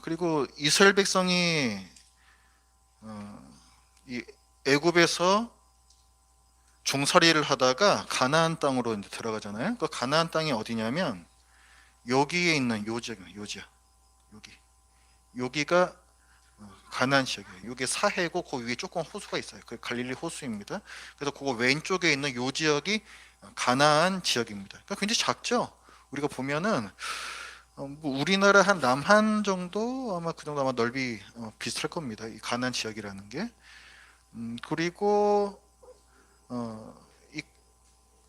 그리고 이스라엘 백성이 이 애굽에서 종살이를 하다가 가나안 땅으로 이제 들어가잖아요. 그 가나안 땅이 어디냐면 여기에 있는 요 지역이에요. 요 지역. 여기가 가나안 지역이에요. 여기 사해고 그 위에 조금 호수가 있어요. 그 갈릴리 호수입니다. 그래서 그거 왼쪽에 있는 요 지역이 가나안 지역입니다. 그러니까 굉장히 작죠. 우리가 보면은 뭐 우리나라 한 남한 정도 아마 그 정도 아마 넓이 비슷할 겁니다. 이 가나안 지역이라는 게. 그리고 이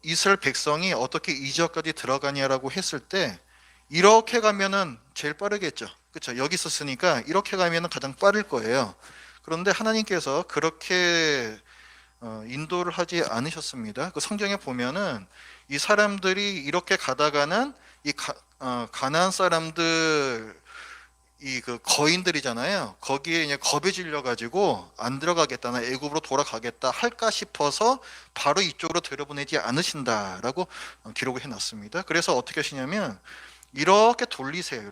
이스라엘 백성이 어떻게 이 지역까지 들어가냐라고 했을 때 이렇게 가면은 제일 빠르겠죠. 그렇죠? 여기 있었으니까 이렇게 가면은 가장 빠를 거예요. 그런데 하나님께서 그렇게 인도를 하지 않으셨습니다. 그 성경에 보면은 이 사람들이 이렇게 가다가는 가나안 사람들 이 그 거인들이잖아요. 거기에 이제 겁에 질려 가지고 안 들어가겠다, 나 애굽으로 돌아가겠다 할까 싶어서 바로 이쪽으로 들여보내지 않으신다라고 기록을 해놨습니다. 그래서 어떻게 하시냐면 이렇게 돌리세요.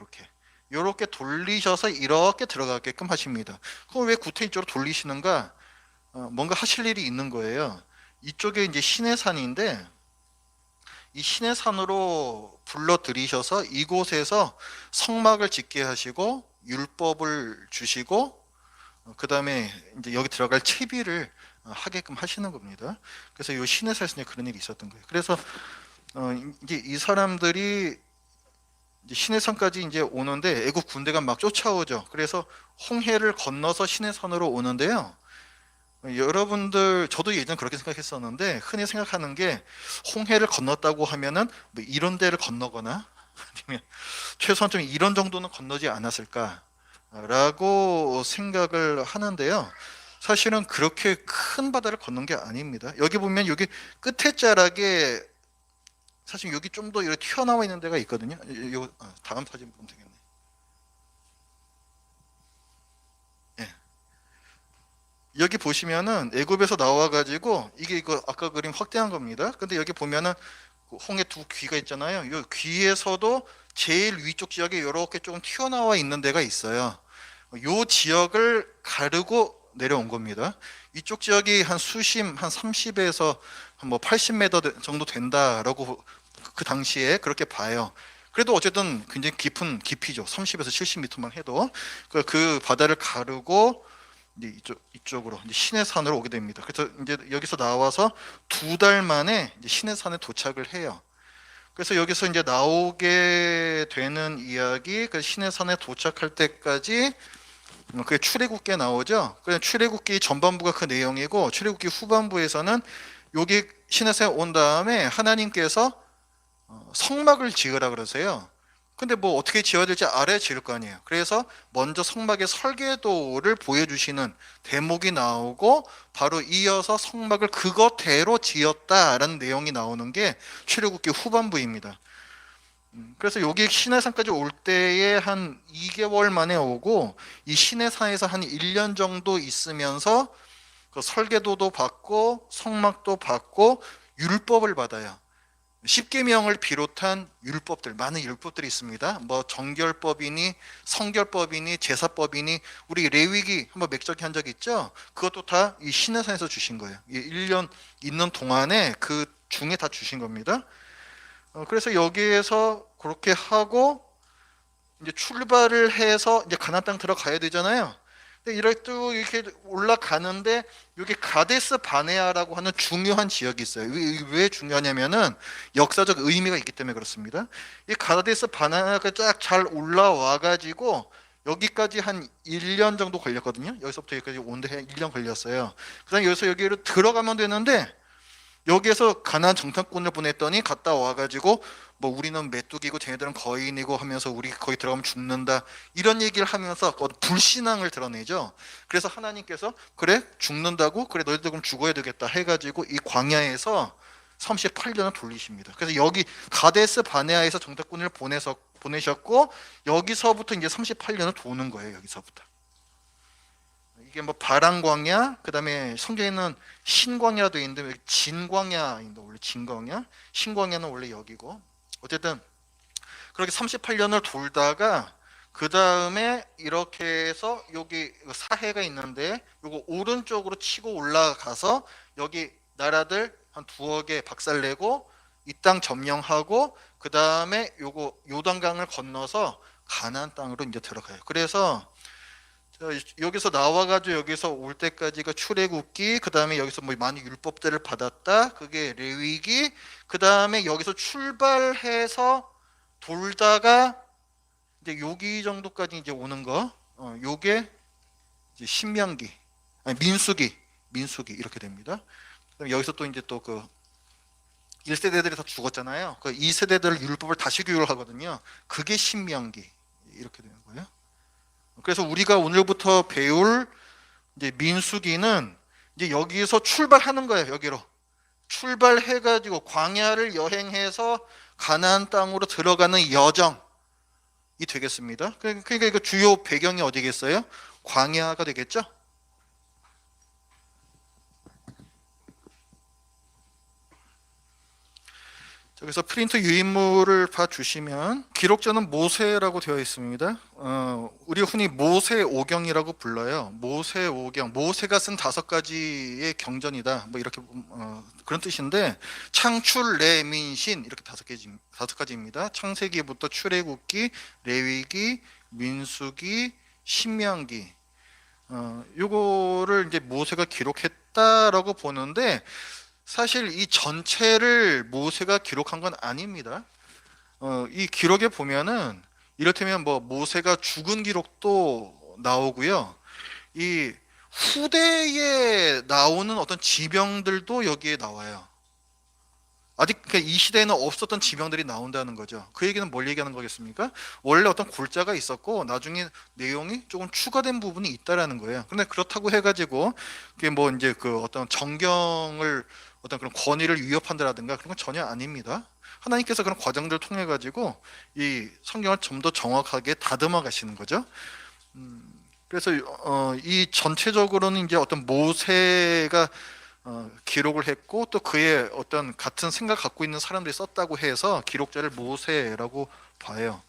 이렇게 돌리셔서 이렇게 들어가게끔 하십니다. 그럼 왜 구태 이쪽으로 돌리시는가? 뭔가 하실 일이 있는 거예요. 이쪽에 이제 시내산인데 이 시내산으로 불러들이셔서 이곳에서 성막을 짓게 하시고 율법을 주시고 그 다음에 이제 여기 들어갈 채비를 하게끔 하시는 겁니다. 그래서 이 시내산에서 그런 일이 있었던 거예요. 그래서 이제 이 사람들이 이제 시내산까지 이제 오는데 애국 군대가 막 쫓아오죠. 그래서 홍해를 건너서 시내산으로 오는데요. 여러분들 저도 예전 그렇게 생각했었는데 흔히 생각하는 게 홍해를 건넜다고 하면은 뭐 이런 데를 건너거나 아니면 최소한 좀 이런 정도는 건너지 않았을까라고 생각을 하는데요. 사실은 그렇게 큰 바다를 건넌 게 아닙니다. 여기 보면 여기 끝에 자락에 사실 여기 좀 더 이렇게 튀어나와 있는 데가 있거든요. 다음 사진 보면 되겠네. 예. 여기 보시면은 애굽에서 나와가지고 이게 이거 아까 그림 확대한 겁니다. 근데 여기 보면은 그 홍해 두 귀가 있잖아요. 이 귀에서도 제일 위쪽 지역에 이렇게 조금 튀어나와 있는 데가 있어요. 이 지역을 가르고 내려온 겁니다. 이쪽 지역이 한 수심 한 30에서 뭐 80m 정도 된다라고 그 당시에 그렇게 봐요. 그래도 어쨌든 굉장히 깊은 깊이죠. 30에서 70m만 해도 그 바다를 가르고 이제 이쪽으로 이제 시내산으로 오게 됩니다. 그래서 이제 여기서 나와서 2달 만에 이제 시내산에 도착을 해요. 그래서 여기서 이제 나오게 되는 이야기, 그 시내산에 도착할 때까지 그게 출애굽기에 나오죠. 그 출애굽기 전반부가 그 내용이고 출애굽기 후반부에서는 여기 시내산에 온 다음에 하나님께서 성막을 지으라 그러세요. 근데 뭐 어떻게 지어야 될지 알아야 지을 거 아니에요. 그래서 먼저 성막의 설계도를 보여주시는 대목이 나오고 바로 이어서 성막을 그것대로 지었다라는 내용이 나오는 게 출애굽기 후반부입니다. 그래서 여기 시내산까지 올 때에 한 2개월 만에 오고 이 시내산에서 한 1년 정도 있으면서 그 설계도도 받고 성막도 받고 율법을 받아요. 십계명을 비롯한 율법들, 많은 율법들이 있습니다. 뭐 정결법이니 성결법이니 제사법이니 우리 레위기 한번 맥적이 한 적 있죠? 그것도 다 이 시내산에서 주신 거예요. 1년 있는 동안에 그 중에 다 주신 겁니다. 그래서 여기에서 그렇게 하고 이제 출발을 해서 이제 가나안 땅 들어가야 되잖아요. 근데 이렇게 이렇게 올라가는데 여기 가데스 바네아라고 하는 중요한 지역이 있어요. 왜 중요하냐면은 역사적 의미가 있기 때문에 그렇습니다. 이 가데스 바네아가 쫙 잘 올라와 가지고 여기까지 한 1년 정도 걸렸거든요. 여기서부터 여기까지 오는데 1년 걸렸어요. 그다음 여기서 여기로 들어가면 되는데 여기에서 가나안 정탐꾼을 보냈더니 갔다 와가지고 뭐 우리는 메뚜기고 쟤네들은 거인이고 하면서 우리 거기 들어가면 죽는다 이런 얘기를 하면서 불신앙을 드러내죠. 그래서 하나님께서 그래 죽는다고 그래 너희들 그럼 죽어야 되겠다 해가지고 이 광야에서 38년을 돌리십니다. 그래서 여기 가데스 바네아에서 정탐꾼을 보내셨고 여기서부터 이제 38년을 도는 거예요. 여기서부터. 이게 뭐 바람광야, 그다음에 성경에는 신광야도 있는데 진광야인데 원래 진광야, 신광야는 원래 여기고 어쨌든 그렇게 38년을 돌다가 그 다음에 이렇게 해서 여기 사해가 있는데 요거 오른쪽으로 치고 올라가서 여기 나라들 한 두어 개 박살내고 이 땅 점령하고 그 다음에 요거 요단강을 건너서 가나안 땅으로 이제 들어가요. 그래서 여기서 나와가지고 여기서 올 때까지가 출애굽기, 그 다음에 여기서 뭐 많은 율법들을 받았다, 그게 레위기, 그 다음에 여기서 출발해서 돌다가 이제 여기 정도까지 이제 오는 거, 요게 이제 신명기, 아니 민수기 이렇게 됩니다. 그럼 여기서 또 이제 또 그 1세대들이 다 죽었잖아요. 그 2세대들 율법을 다시 교육을 하거든요. 그게 신명기 이렇게 되는 거예요. 그래서 우리가 오늘부터 배울 이제 민수기는 이제 여기서 출발하는 거예요. 여기로 출발해가지고 광야를 여행해서 가나안 땅으로 들어가는 여정이 되겠습니다. 그러니까 이거 주요 배경이 어디겠어요? 광야가 되겠죠. 그래서 프린트 유인물을 봐주시면 기록자는 모세라고 되어 있습니다. 우리 흔히 모세오경이라고 불러요. 모세오경, 모세가 쓴 5가지의 경전이다. 뭐 이렇게 그런 뜻인데 창출, 레민신 이렇게 5가지입니다. 창세기부터 출애굽기, 레위기, 민수기, 신명기. 요거를 이제 모세가 기록했다라고 보는데. 사실 이 전체를 모세가 기록한 건 아닙니다. 이 기록에 보면은 이를테면 뭐 모세가 죽은 기록도 나오고요. 이 후대에 나오는 어떤 지명들도 여기에 나와요. 아직 이 시대에는 없었던 지명들이 나온다는 거죠. 그 얘기는 뭘 얘기하는 거겠습니까? 원래 어떤 골자가 있었고 나중에 내용이 조금 추가된 부분이 있다라는 거예요. 근데 그렇다고 해가지고 그게 뭐 이제 그 어떤 정경을 어떤 그런 권위를 위협한다라든가 그런 건 전혀 아닙니다. 하나님께서 그런 과정들을 통해 가지고 이 성경을 좀 더 정확하게 다듬어 가시는 거죠. 그래서 이 전체적으로는 이제 어떤 모세가 기록을 했고 또 그의 어떤 같은 생각 갖고 있는 사람들이 썼다고 해서 기록자를 모세라고 봐요.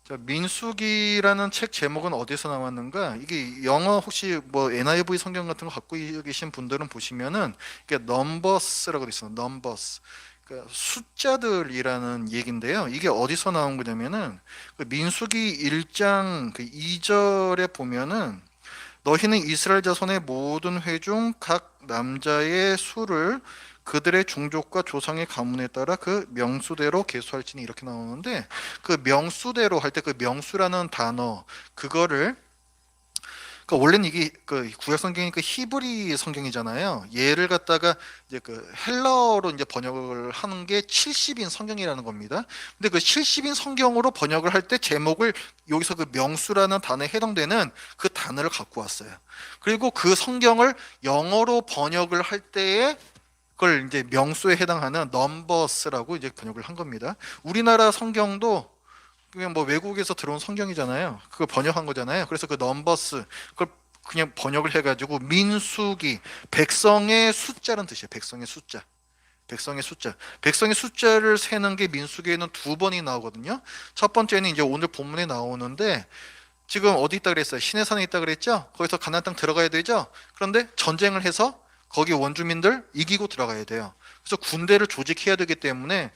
자, 민수기라는 책 제목은 어디서 나왔는가? 이게 영어 혹시 뭐 NIV 성경 같은 거 갖고 계신 분들은 보시면은 이게 넘버스라고 돼 있어요. 넘버스. 그러니까 숫자들이라는 얘기인데요. 이게 어디서 나온 거냐면은 그 민수기 1장 그 2절에 보면은 너희는 이스라엘 자손의 모든 회 중 각 남자의 수를 그들의 종족과 조상의 가문에 따라 그 명수대로 계수할지니 이렇게 나오는데 그 명수대로 할 때 그 명수라는 단어 그거를 그러니까 원래는 이게 그 구약 성경이 그 히브리 성경이잖아요. 얘를 갖다가 이제 그 헬라어로 이제 번역을 하는 게 70인 성경이라는 겁니다. 근데 그 70인 성경으로 번역을 할 때 제목을 여기서 그 명수라는 단어에 해당되는 그 단어를 갖고 왔어요. 그리고 그 성경을 영어로 번역을 할 때에 그걸 이제 명수에 해당하는 넘버스라고 이제 번역을 한 겁니다. 우리나라 성경도 그냥 뭐 외국에서 들어온 성경이잖아요. 그걸 번역한 거잖아요. 그래서 그 넘버스 그걸 그냥 번역을 해가지고 민수기 백성의 숫자라는 뜻이에요. 백성의 숫자. 백성의 숫자. 백성의 숫자를 세는 게 민수기에는 2번이 나오거든요. 첫 번째는 이제 오늘 본문에 나오는데 지금 어디 있다 그랬어요? 시내산에 있다 그랬죠? 거기서 가나안 땅 들어가야 되죠? 그런데 전쟁을 해서 거기 원주민들 이기고 들어가야 돼요. 그래서 군대를 조직해야 되기 때문에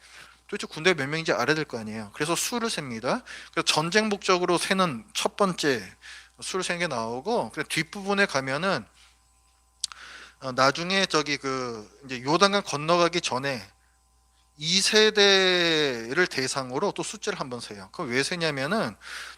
도대체 군대가 몇 명인지 알아야 될 거 아니에요. 그래서 수를 셉니다. 그래서 전쟁 목적으로 세는 첫 번째 수를 세는 게 나오고 뒷부분에 가면은 나중에 저기 그 이제 요단강 건너가기 전에 2세대를 대상으로 또 숫자를 한번 세요. 그럼 왜 세냐면은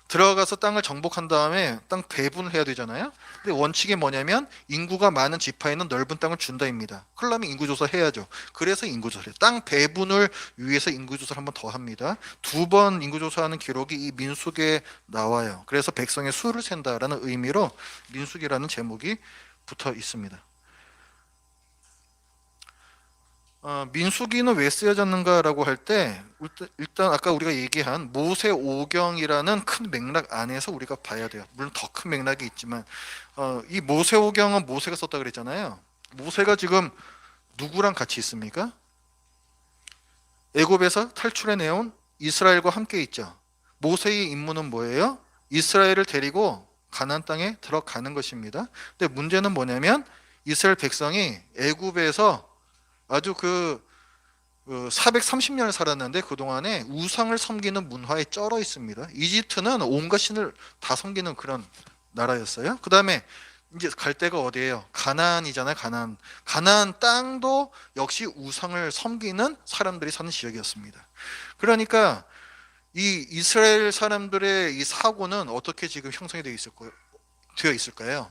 들어가서 땅을 정복한 다음에 땅 배분을 해야 되잖아요. 근데 원칙이 뭐냐면 인구가 많은 지파에는 넓은 땅을 준다입니다. 그러려면 인구조사 해야죠. 그래서 인구조사를 해요. 땅 배분을 위해서 인구조사를 한번 더 합니다. 2번 인구조사하는 기록이 이 민수기에 나와요. 그래서 백성의 수를 센다라는 의미로 민수기라는 제목이 붙어 있습니다. 민수기는 왜 쓰여졌는가라고 할 때 일단 아까 우리가 얘기한 모세오경이라는 큰 맥락 안에서 우리가 봐야 돼요. 물론 더 큰 맥락이 있지만 이 모세오경은 모세가 썼다 그랬잖아요. 모세가 지금 누구랑 같이 있습니까? 애굽에서 탈출해내온 이스라엘과 함께 있죠. 모세의 임무는 뭐예요? 이스라엘을 데리고 가나안 땅에 들어가는 것입니다. 근데 문제는 뭐냐면 이스라엘 백성이 애굽에서 아주 430년을 살았는데 그동안에 우상을 섬기는 문화에 쩔어 있습니다. 이집트는 온갖 신을 다 섬기는 그런 나라였어요. 그 다음에 이제 갈 데가 어디예요? 가나안이잖아요. 가나안 땅도 역시 우상을 섬기는 사람들이 사는 지역이었습니다. 그러니까 이 이스라엘 사람들의 이 사고는 어떻게 지금 형성이 되어 있을까요?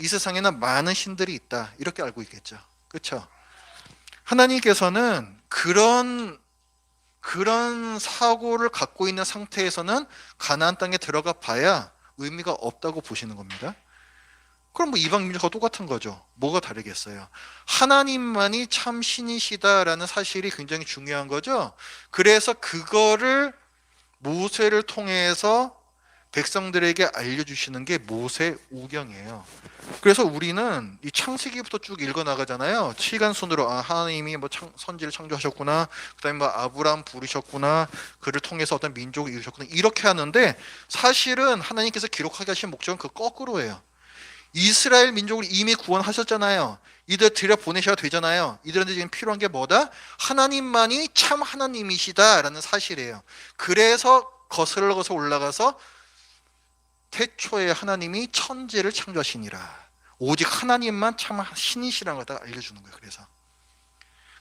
이 세상에는 많은 신들이 있다, 이렇게 알고 있겠죠. 그렇죠? 하나님께서는 그런 사고를 갖고 있는 상태에서는 가나안 땅에 들어가 봐야 의미가 없다고 보시는 겁니다. 그럼 뭐 이방 민족과 똑같은 거죠. 뭐가 다르겠어요? 하나님만이 참 신이시다라는 사실이 굉장히 중요한 거죠. 그래서 그거를 모세를 통해서 백성들에게 알려주시는 게 모세오경이에요. 그래서 우리는 이 창세기부터 쭉 읽어 나가잖아요. 시간순으로 하나님이 뭐 선지를 창조하셨구나, 그다음에 뭐 아브라함 부르셨구나, 그를 통해서 어떤 민족을 이루셨구나, 이렇게 하는데 사실은 하나님께서 기록하게 하신 목적은 그 거꾸로예요. 이스라엘 민족을 이미 구원하셨잖아요. 이들 들여보내셔야 되잖아요. 이들한테 지금 필요한 게 뭐다? 하나님만이 참 하나님이시다라는 사실이에요. 그래서 거슬러 올라가서 태초에 하나님이 천지를 창조하시니라. 오직 하나님만 참 신이시라는 걸 알려주는 거예요.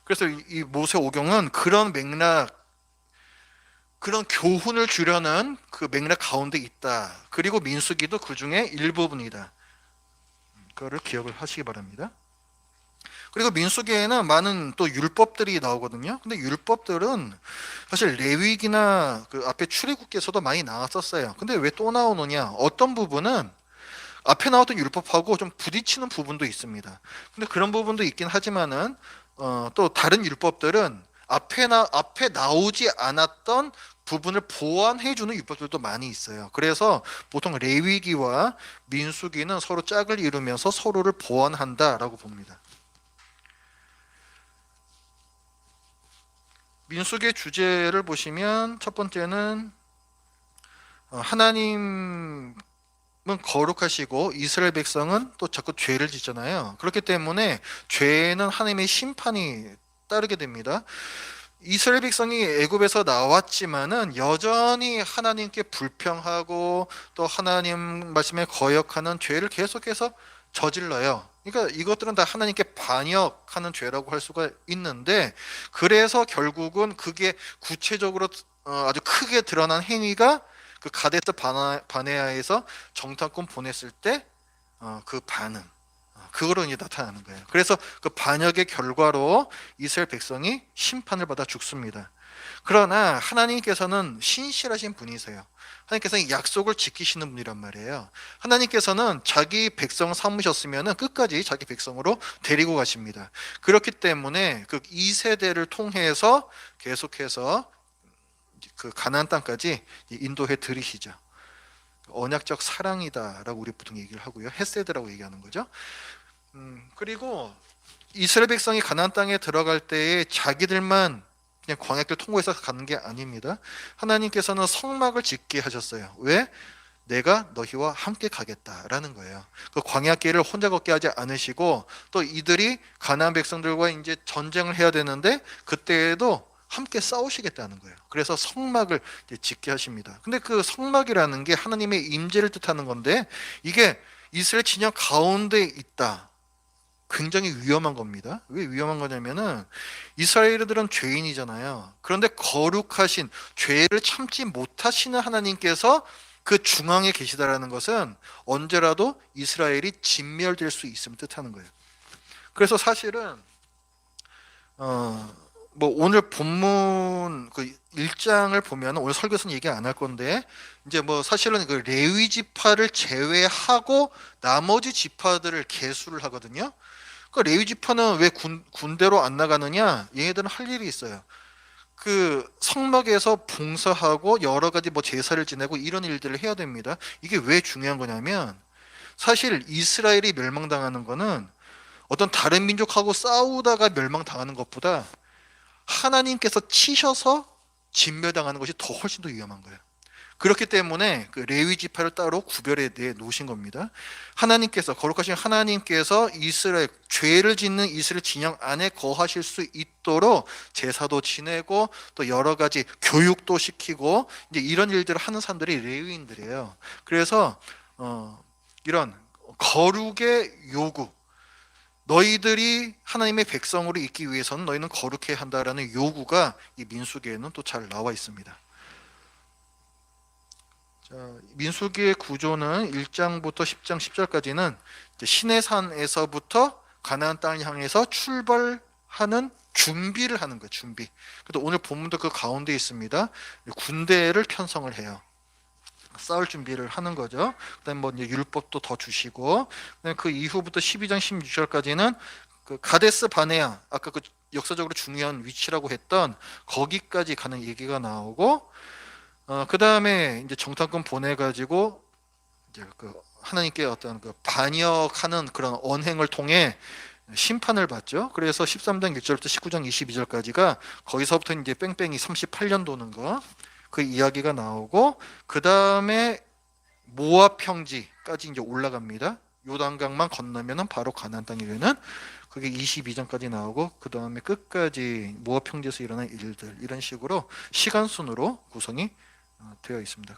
그래서 이 모세오경은 그런 맥락, 그런 교훈을 주려는 그 맥락 가운데 있다. 그리고 민수기도 그 중에 일부분이다. 그거를 기억을 하시기 바랍니다. 그리고 민수기에는 많은 또 율법들이 나오거든요. 근데 율법들은 사실 레위기나 그 앞에 출애굽기에서도 많이 나왔었어요. 근데 왜 또 나오느냐? 어떤 부분은 앞에 나왔던 율법하고 좀 부딪히는 부분도 있습니다. 근데 그런 부분도 있긴 하지만은 또 다른 율법들은 앞에 나오지 않았던 부분을 보완해주는 율법들도 많이 있어요. 그래서 보통 레위기와 민수기는 서로 짝을 이루면서 서로를 보완한다라고 봅니다. 민수기의 주제를 보시면 첫 번째는 하나님은 거룩하시고 이스라엘 백성은 또 자꾸 죄를 짓잖아요. 그렇기 때문에 죄는 하나님의 심판이 따르게 됩니다. 이스라엘 백성이 애굽에서 나왔지만은 여전히 하나님께 불평하고 또 하나님 말씀에 거역하는 죄를 계속해서 저질러요. 그러니까 이것들은 다 하나님께 반역하는 죄라고 할 수가 있는데, 그래서 결국은 그게 구체적으로 아주 크게 드러난 행위가 그 가데스 바네아에서 정탐꾼 보냈을 때 그 반응, 그거로 이제 나타나는 거예요. 그래서 그 반역의 결과로 이스라엘 백성이 심판을 받아 죽습니다. 그러나 하나님께서는 신실하신 분이세요. 하나님께서는 약속을 지키시는 분이란 말이에요. 하나님께서는 자기 백성 삼으셨으면 끝까지 자기 백성으로 데리고 가십니다. 그렇기 때문에 그 2세대를 통해서 계속해서 그 가나안 땅까지 인도해 들이시죠. 언약적 사랑이다라고 우리 보통 얘기를 하고요. 헤세드라고 얘기하는 거죠. 그리고 이스라엘 백성이 가나안 땅에 들어갈 때에 자기들만 그냥 광야길 통과해서 가는 게 아닙니다. 하나님께서는 성막을 짓게 하셨어요. 왜? 내가 너희와 함께 가겠다라는 거예요. 그 광야길을 혼자 걷게 하지 않으시고 또 이들이 가나안 백성들과 이제 전쟁을 해야 되는데 그때에도 함께 싸우시겠다는 거예요. 그래서 성막을 짓게 하십니다. 근데 그 성막이라는 게 하나님의 임재를 뜻하는 건데 이게 이스라엘 진영 가운데 있다. 굉장히 위험한 겁니다. 왜 위험한 거냐면은 이스라엘들은 죄인이잖아요. 그런데 거룩하신 죄를 참지 못하시는 하나님께서 그 중앙에 계시다라는 것은 언제라도 이스라엘이 진멸될 수 있음을 뜻하는 거예요. 그래서 사실은 뭐 오늘 본문 그 1장을 보면 오늘 설교에서는 얘기 안 할 건데 이제 뭐 사실은 그 레위 지파를 제외하고 나머지 지파들을 계수를 하거든요. 그 레위 지파는 왜 군대로 안 나가느냐? 얘네들은 할 일이 있어요. 그 성막에서 봉사하고 여러 가지 뭐 제사를 지내고 이런 일들을 해야 됩니다. 이게 왜 중요한 거냐면 사실 이스라엘이 멸망당하는 거는 어떤 다른 민족하고 싸우다가 멸망당하는 것보다 하나님께서 치셔서 진멸당하는 것이 더 훨씬 더 위험한 거예요. 그렇기 때문에 그 레위 지파를 따로 구별해 내 놓으신 겁니다. 하나님께서, 거룩하신 하나님께서 이스라엘, 죄를 짓는 이스라엘 진영 안에 거하실 수 있도록 제사도 지내고 또 여러 가지 교육도 시키고 이제 이런 일들을 하는 사람들이 레위인들이에요. 그래서 이런 거룩의 요구, 너희들이 하나님의 백성으로 있기 위해서는 너희는 거룩해야 한다라는 요구가 이 민수기에는 또 잘 나와 있습니다. 자, 민수기의 구조는 1장부터 10장 10절까지는 시내산에서부터 가나안 땅을 향해서 출발하는 준비를 하는 거예요. 준비. 그래도 오늘 본문도 그 가운데 있습니다. 군대를 편성을 해요. 싸울 준비를 하는 거죠. 그다음에 뭐 이제 율법도 더 주시고, 그다음에 그 이후부터 12장 16절까지는 그 가데스 바네아, 아까 그 역사적으로 중요한 위치라고 했던 거기까지 가는 얘기가 나오고, 그 다음에 이제 정탐꾼 보내가지고 이제 그 하나님께 어떤 그 반역하는 그런 언행을 통해 심판을 받죠. 그래서 13장 1절부터 19장 22절까지가 거기서부터 이제 뺑뺑이 38년 도는 거, 그 이야기가 나오고, 그 다음에 모압 평지까지 이제 올라갑니다. 요단강만 건너면은 바로 가나안 땅이 되는, 그게 22장까지 나오고, 그 다음에 끝까지 모압 평지에서 일어난 일들, 이런 식으로 시간 순으로 구성이 되어 있습니다.